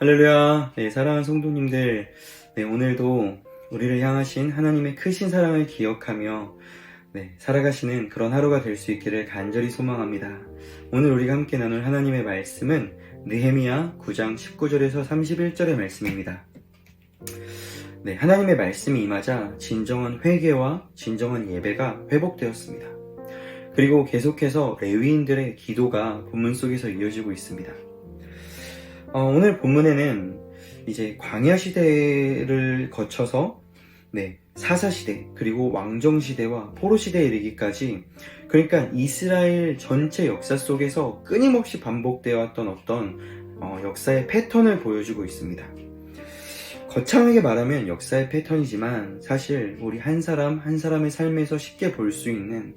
할렐루야. 네, 사랑하는 성도님들, 네, 오늘도 우리를 향하신 하나님의 크신 사랑을 기억하며 살아가시는 그런 하루가 될 수 있기를 간절히 소망합니다. 오늘 우리가 함께 나눌 하나님의 말씀은 느헤미야 9장 19절에서 31절의 말씀입니다. 네, 하나님의 말씀이 임하자 진정한 회개와 진정한 예배가 회복되었습니다. 그리고 계속해서 레위인들의 기도가 본문 속에서 이어지고 있습니다. 오늘 본문에는 이제 광야 시대를 거쳐서 사사 시대, 그리고 왕정 시대와 포로 시대에 이르기까지, 그러니까 이스라엘 전체 역사 속에서 끊임없이 반복되어 왔던 어떤 역사의 패턴을 보여주고 있습니다. 거창하게 말하면 역사의 패턴이지만 사실 우리 한 사람 한 사람의 삶에서 쉽게 볼 수 있는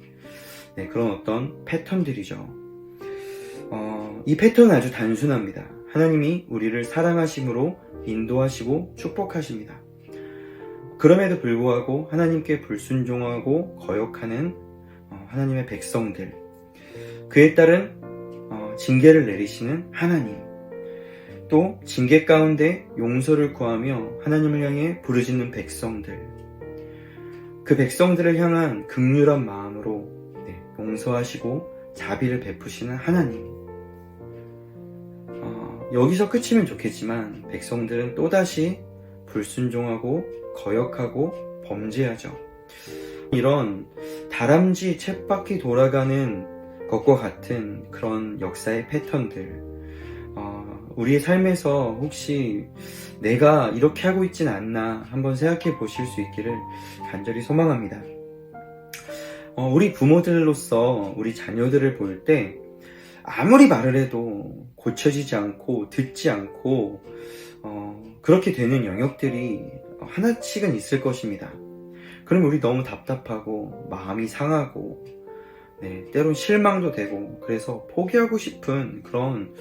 그런 어떤 패턴들이죠. 이 패턴은 아주 단순합니다. 하나님이 우리를 사랑하심으로 인도하시고 축복하십니다. 그럼에도 불구하고 하나님께 불순종하고 거역하는 하나님의 백성들, 그에 따른 징계를 내리시는 하나님, 또 징계 가운데 용서를 구하며 하나님을 향해 부르짖는 백성들, 그 백성들을 향한 긍휼한 마음으로 용서하시고 자비를 베푸시는 하나님. 여기서 끝이면 좋겠지만 백성들은 또다시 불순종하고 거역하고 범죄하죠. 이런 다람쥐 쳇바퀴 돌아가는 것과 같은 그런 역사의 패턴들, 우리의 삶에서 혹시 내가 이렇게 하고 있진 않나 한번 생각해 보실 수 있기를 간절히 소망합니다. 우리 부모들로서 우리 자녀들을 볼 때 아무리 말을 해도 고쳐지지 않고 듣지 않고 그렇게 되는 영역들이 하나씩은 있을 것입니다. 그럼 우리 너무 답답하고 마음이 상하고 때론 실망도 되고 그래서 포기하고 싶은 그런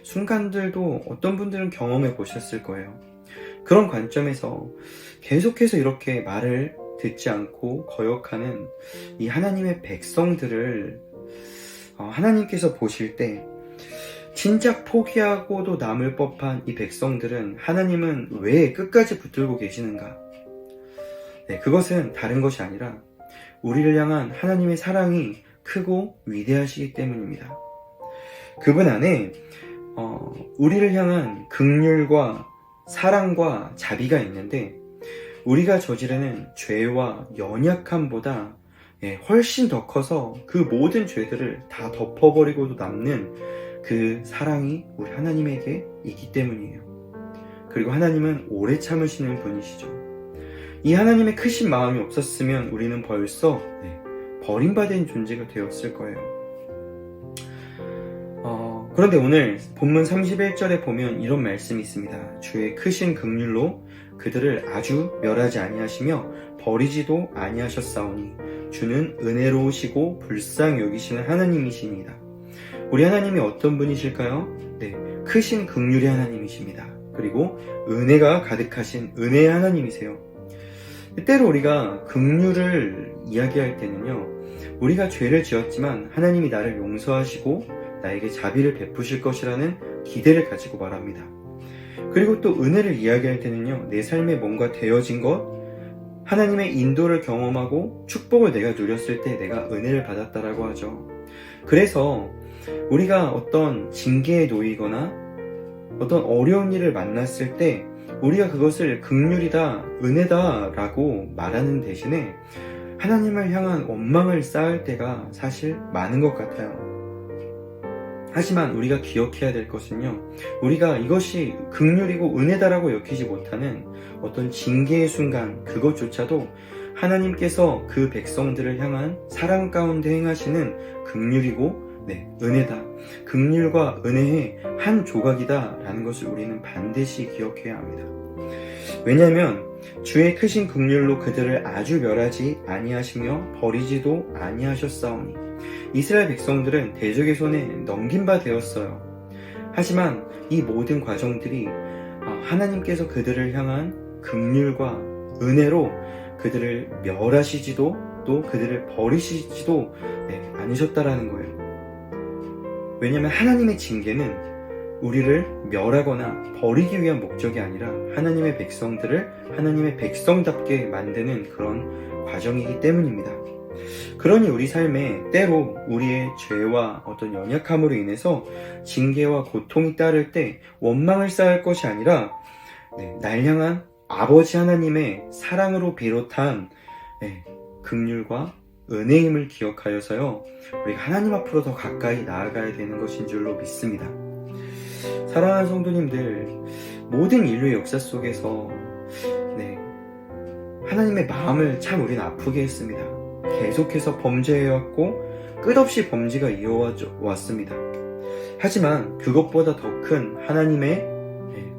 순간들도 어떤 분들은 경험해 보셨을 거예요. 그런 관점에서 계속해서 이렇게 말을 듣지 않고 거역하는 이 하나님의 백성들을 하나님께서 보실 때 진작 포기하고도 남을 법한 이 백성들은 하나님은 왜 끝까지 붙들고 계시는가? 그것은 다른 것이 아니라 우리를 향한 하나님의 사랑이 크고 위대하시기 때문입니다. 그분 안에 우리를 향한 긍휼과 사랑과 자비가 있는데, 우리가 저지르는 죄와 연약함보다 훨씬 더 커서 그 모든 죄들을 다 덮어버리고도 남는 그 사랑이 우리 하나님에게 있기 때문이에요. 그리고 하나님은 오래 참으시는 분이시죠. 이 하나님의 크신 마음이 없었으면 우리는 벌써 버림받은 존재가 되었을 거예요. 그런데 오늘 본문 31절에 보면 이런 말씀이 있습니다. 주의 크신 긍휼로 그들을 아주 멸하지 아니하시며 버리지도 아니하셨사오니 주는 은혜로우시고 불쌍히 여기시는 하나님이십니다. 우리 하나님이 어떤 분이실까요? 크신 긍휼의 하나님이십니다. 그리고 은혜가 가득하신 은혜의 하나님이세요. 때로 우리가 긍휼을 이야기할 때는요, 우리가 죄를 지었지만 하나님이 나를 용서하시고 나에게 자비를 베푸실 것이라는 기대를 가지고 말합니다. 그리고 또 은혜를 이야기할 때는요, 내 삶에 뭔가 되어진 것, 하나님의 인도를 경험하고 축복을 내가 누렸을 때 내가 은혜를 받았다라고 하죠. 그래서 우리가 어떤 징계에 놓이거나 어떤 어려운 일을 만났을 때 우리가 그것을 긍휼이다, 은혜다 라고 말하는 대신에 하나님을 향한 원망을 쌓을 때가 사실 많은 것 같아요. 하지만 우리가 기억해야 될 것은요, 우리가 이것이 긍휼이고 은혜다라고 여기지 못하는 어떤 징계의 순간, 그것조차도 하나님께서 그 백성들을 향한 사랑 가운데 행하시는 긍휼이고 은혜다, 긍휼과 은혜의 한 조각이다 라는 것을 우리는 반드시 기억해야 합니다. 왜냐하면 주의 크신 긍휼로 그들을 아주 멸하지 아니하시며 버리지도 아니하셨사오니, 이스라엘 백성들은 대적의 손에 넘긴 바 되었어요. 하지만 이 모든 과정들이 하나님께서 그들을 향한 긍휼과 은혜로 그들을 멸하시지도 또 그들을 버리시지도 않으셨다라는 거예요. 왜냐하면 하나님의 징계는 우리를 멸하거나 버리기 위한 목적이 아니라 하나님의 백성들을 하나님의 백성답게 만드는 그런 과정이기 때문입니다. 그러니 우리 삶에 때로 우리의 죄와 어떤 연약함으로 인해서 징계와 고통이 따를 때 원망을 쌓을 것이 아니라 날 향한 아버지 하나님의 사랑으로 비롯한 긍휼과 은혜임을 기억하여서요, 우리가 하나님 앞으로 더 가까이 나아가야 되는 것인 줄로 믿습니다. 사랑하는 성도님들, 모든 인류의 역사 속에서 하나님의 마음을 참 우리는 아프게 했습니다. 계속해서 범죄해왔고 끝없이 범죄가 이어왔습니다. 하지만 그것보다 더 큰 하나님의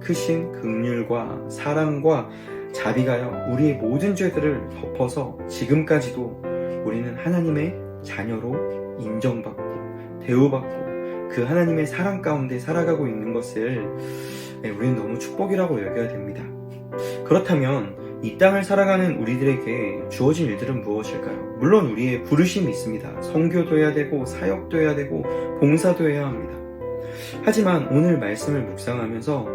크신 긍휼과 사랑과 자비가요, 우리의 모든 죄들을 덮어서 지금까지도 우리는 하나님의 자녀로 인정받고 대우받고 그 하나님의 사랑 가운데 살아가고 있는 것을 우리는 너무 축복이라고 여겨야 됩니다. 그렇다면 이 땅을 살아가는 우리들에게 주어진 일들은 무엇일까요? 물론 우리의 부르심이 있습니다. 선교도 해야 되고 사역도 해야 되고 봉사도 해야 합니다. 하지만 오늘 말씀을 묵상하면서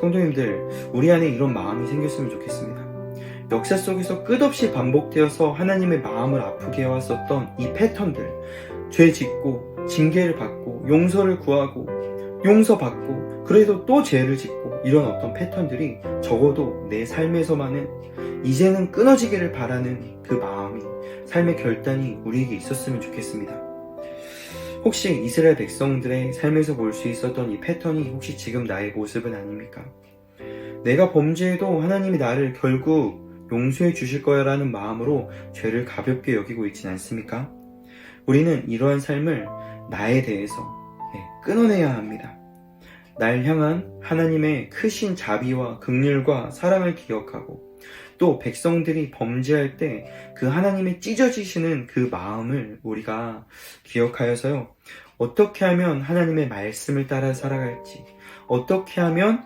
성도님들, 우리 안에 이런 마음이 생겼으면 좋겠습니다. 역사 속에서 끝없이 반복되어서 하나님의 마음을 아프게 해왔었던 이 패턴들, 죄 짓고 징계를 받고 용서를 구하고 용서받고 그래도 또 죄를 짓고 이런 어떤 패턴들이 적어도 내 삶에서만은 이제는 끊어지기를 바라는 그 마음이, 삶의 결단이 우리에게 있었으면 좋겠습니다. 혹시 이스라엘 백성들의 삶에서 볼 수 있었던 이 패턴이 혹시 지금 나의 모습은 아닙니까? 내가 범죄해도 하나님이 나를 결국 용서해 주실 거야 라는 마음으로 죄를 가볍게 여기고 있진 않습니까? 우리는 이러한 삶을 나에 대해서 끊어내야 합니다. 날 향한 하나님의 크신 자비와 긍휼과 사랑을 기억하고 또 백성들이 범죄할 때 그 하나님의 찢어지시는 그 마음을 우리가 기억하여서요, 어떻게 하면 하나님의 말씀을 따라 살아갈지, 어떻게 하면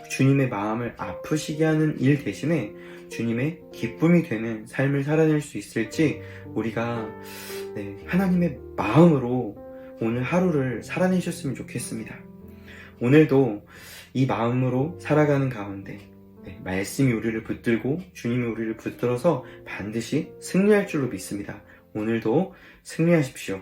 주님의 마음을 아프시게 하는 일 대신에 주님의 기쁨이 되는 삶을 살아낼 수 있을지 우리가 하나님의 마음으로 오늘 하루를 살아내셨으면 좋겠습니다. 오늘도 이 마음으로 살아가는 가운데 말씀이 우리를 붙들고 주님이 우리를 붙들어서 반드시 승리할 줄로 믿습니다. 오늘도 승리하십시오.